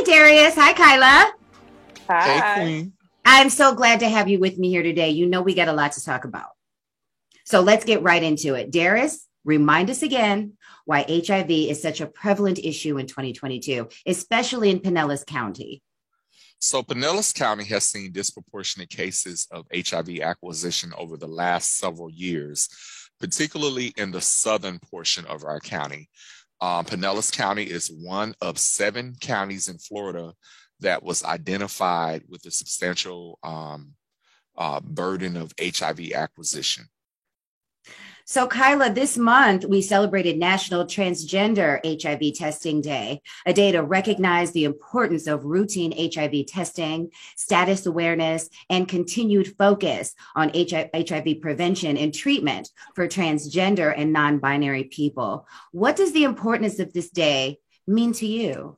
Darius. Hi, Kyla. Hey, Hi. Queen. I'm so glad to have you with me here today. You know, we got a lot to talk about. So let's get right into it. Darius, remind us again why HIV is such a prevalent issue in 2022, especially in Pinellas County. So, Pinellas County has seen disproportionate cases of HIV acquisition over the last several years, particularly in the southern portion of our county. Pinellas County is one of 7 counties in Florida that was identified with a substantial burden of HIV acquisition. So, Kyla, this month we celebrated National Transgender HIV Testing Day, a day to recognize the importance of routine HIV testing, status awareness, and continued focus on HIV prevention and treatment for transgender and non-binary people. What does the importance of this day mean to you?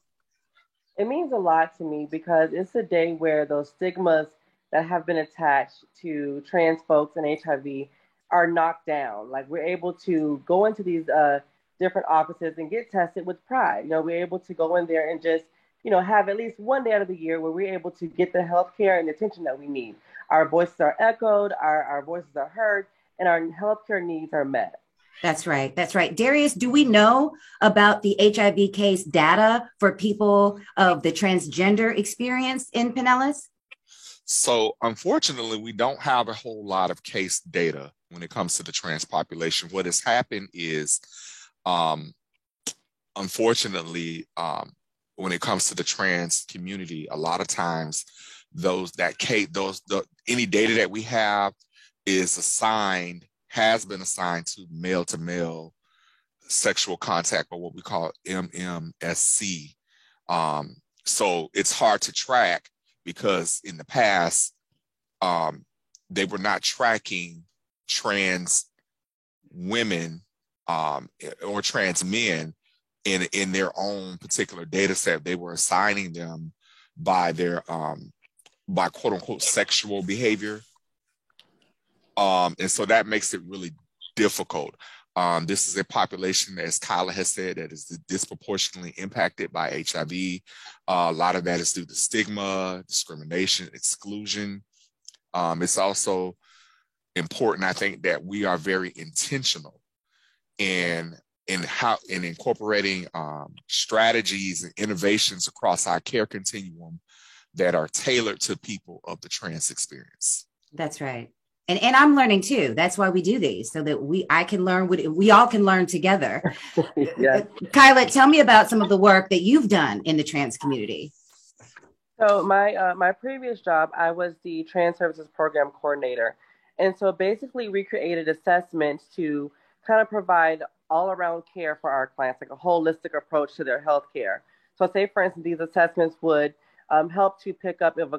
It means a lot to me because it's a day where those stigmas that have been attached to trans folks and HIV are knocked down. Like we're able to go into these different offices and get tested with pride. You know, we're able to go in there and just, have at least one day out of the year where we're able to get the health care and attention that we need. Our voices are echoed, our voices are heard, and our healthcare needs are met. That's right. That's right. Darius, do we know about the HIV case data for people of the transgender experience in Pinellas? So, unfortunately, we don't have a whole lot of case data when it comes to the trans population. What has happened is, unfortunately, when it comes to the trans community, a lot of times any data that we have has been assigned to male sexual contact, or what we call MMSC. So it's hard to track because in the past, they were not tracking trans women or trans men in their own particular data set. They were assigning them by their by quote unquote sexual behavior. And so that makes it really difficult. This is a population, as Kyla has said, that is disproportionately impacted by HIV. A lot of that is due to stigma, discrimination, exclusion. It's also important, I think, that we are very intentional in incorporating strategies and innovations across our care continuum that are tailored to people of the trans experience. That's right. And I'm learning too. That's why we do these, so that I can learn, we all can learn together. Yes. Kyla, tell me about some of the work that you've done in the trans community. So my previous job, I was the trans services program coordinator. And so basically we created assessments to kind of provide all around care for our clients, like a holistic approach to their health care. So say, for instance, these assessments would help to pick up if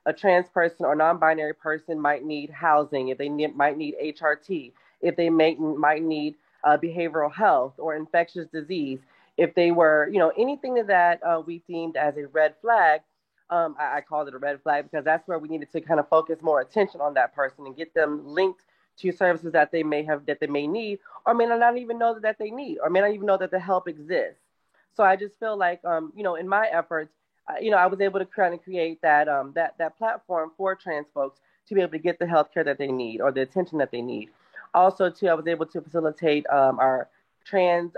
a trans person or non-binary person might need housing, if they might need HRT, if they might need behavioral health or infectious disease, if they were, anything that we deemed as a red flag. I called it a red flag because that's where we needed to kind of focus more attention on that person and get them linked to services that they may need, or may not even know that they need, or may not even know that the help exists. So I just feel like, in my efforts, I was able to create that platform for trans folks to be able to get the healthcare that they need or the attention that they need. Also, too, I was able to facilitate our trans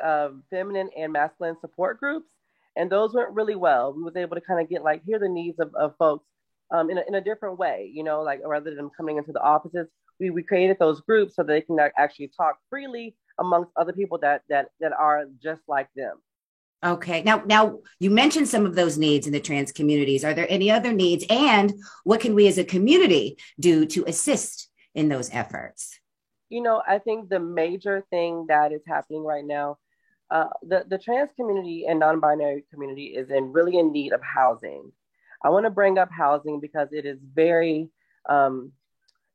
feminine and masculine support groups, and those went really well. We was able to kind of get hear the needs of folks in a different way, like rather than coming into the offices, we created those groups so that they can actually talk freely amongst other people that are just like them. Okay. Now you mentioned some of those needs in the trans communities. Are there any other needs, and what can we as a community do to assist in those efforts? I think the major thing that is happening right now, the trans community and non-binary community is really in need of housing. I want to bring up housing because it is very,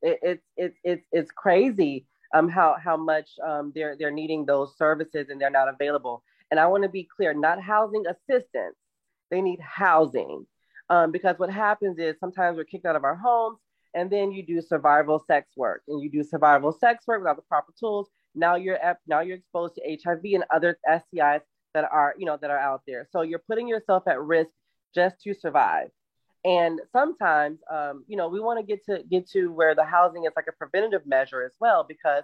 it's crazy how much they're needing those services and they're not available. And I want to be clear, not housing assistance. They need housing because what happens is sometimes we're kicked out of our homes, and then you do survival sex work, and you do survival sex work without the proper tools. Now you're exposed to HIV and other STIs that are out there. So you're putting yourself at risk just to survive. And sometimes, you know, we want to get to where the housing is like a preventative measure as well, because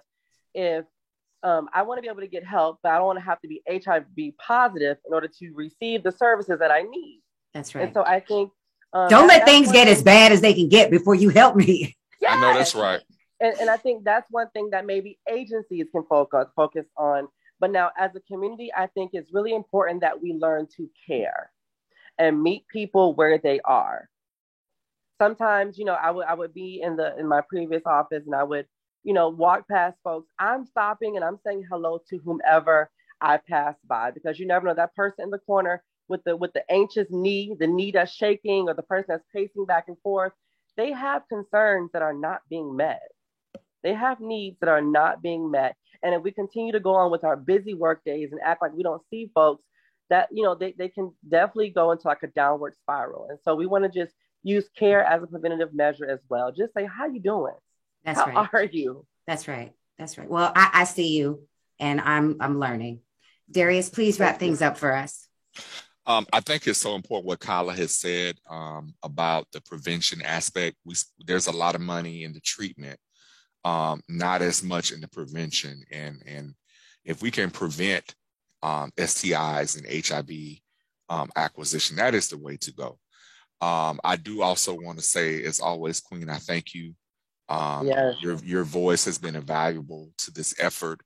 if I want to be able to get help, but I don't want to have to be HIV positive in order to receive the services that I need. That's right. And so I think don't let things get as bad as they can get before you help me. Yes. I know that's right. And I think that's one thing that maybe agencies can focus on. But now, as a community, I think it's really important that we learn to care and meet people where they are. Sometimes, you know, I would be in my previous office, and I would, you know, walk past folks. I'm stopping and I'm saying hello to whomever I pass by, because you never know, that person in the corner with the anxious knee, the knee that's shaking, or the person that's pacing back and forth, they have concerns that are not being met. They have needs that are not being met. And if we continue to go on with our busy work days and act like we don't see folks, that, you know, they can definitely go into like a downward spiral. And so we want to just use care as a preventative measure as well. Just say, how you doing? That's how right. are you? That's right. That's right. Well, I see you, and I'm learning. Darius, please wrap things up for us. I think it's so important what Kyla has said about the prevention aspect. There's a lot of money in the treatment, not as much in the prevention. And if we can prevent STIs and HIV acquisition, that is the way to go. I do also want to say, as always, Queen, I thank you. Yes. Your voice has been invaluable to this effort.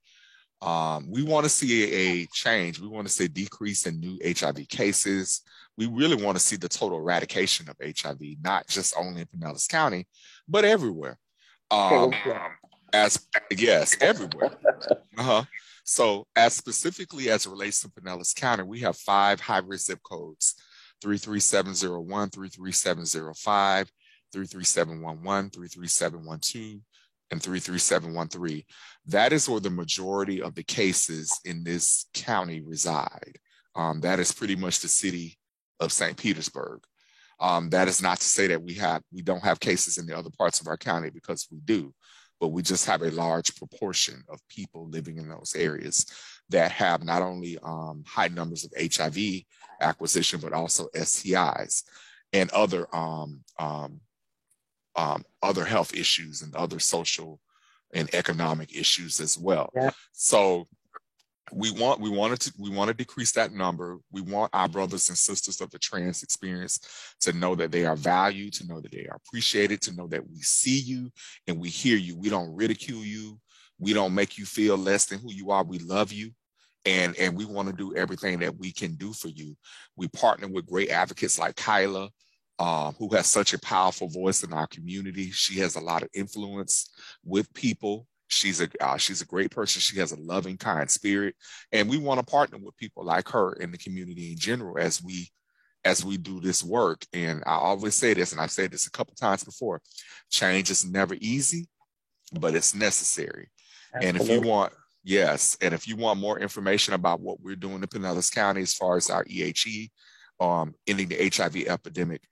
We want to see a change. We want to see a decrease in new HIV cases. We really want to see the total eradication of HIV, not just only in Pinellas County, but everywhere. Everywhere. So as specifically as it relates to Pinellas County, we have 5 high-risk zip codes: 33701, 33705, 33711, 33712, and 33713. That is where the majority of the cases in this county reside. That is pretty much the city of St. Petersburg. That is not to say that we don't have cases in the other parts of our county, because we do, but we just have a large proportion of people living in those areas that have not only high numbers of HIV acquisition, but also STIs and other health issues and other social and economic issues as well. Yeah. So we want to decrease that number. We want our brothers and sisters of the trans experience to know that they are valued, to know that they are appreciated, to know that we see you and we hear you. We don't ridicule you. We don't make you feel less than who you are. We love you. And we want to do everything that we can do for you. We partner with great advocates like Kyla, who has such a powerful voice in our community. She has a lot of influence with people. She's a great person. She has a loving, kind spirit. And we want to partner with people like her in the community in general as we do this work. And I always say this, and I've said this a couple times before, change is never easy, but it's necessary. Absolutely. And if you want more information about what we're doing in Pinellas County as far as our EHE, ending the HIV epidemic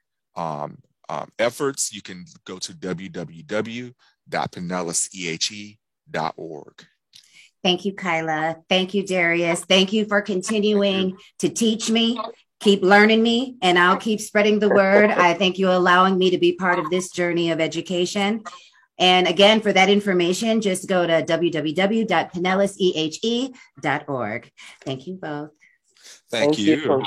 efforts, you can go to www.pinellasEHE.org. Thank you, Kyla. Thank you, Darius. Thank you for continuing to teach me. Keep learning me, and I'll keep spreading the word. I thank you allowing me to be part of this journey of education. And again, for that information, just go to www.pinellasEHE.org. Thank you both. Thank you.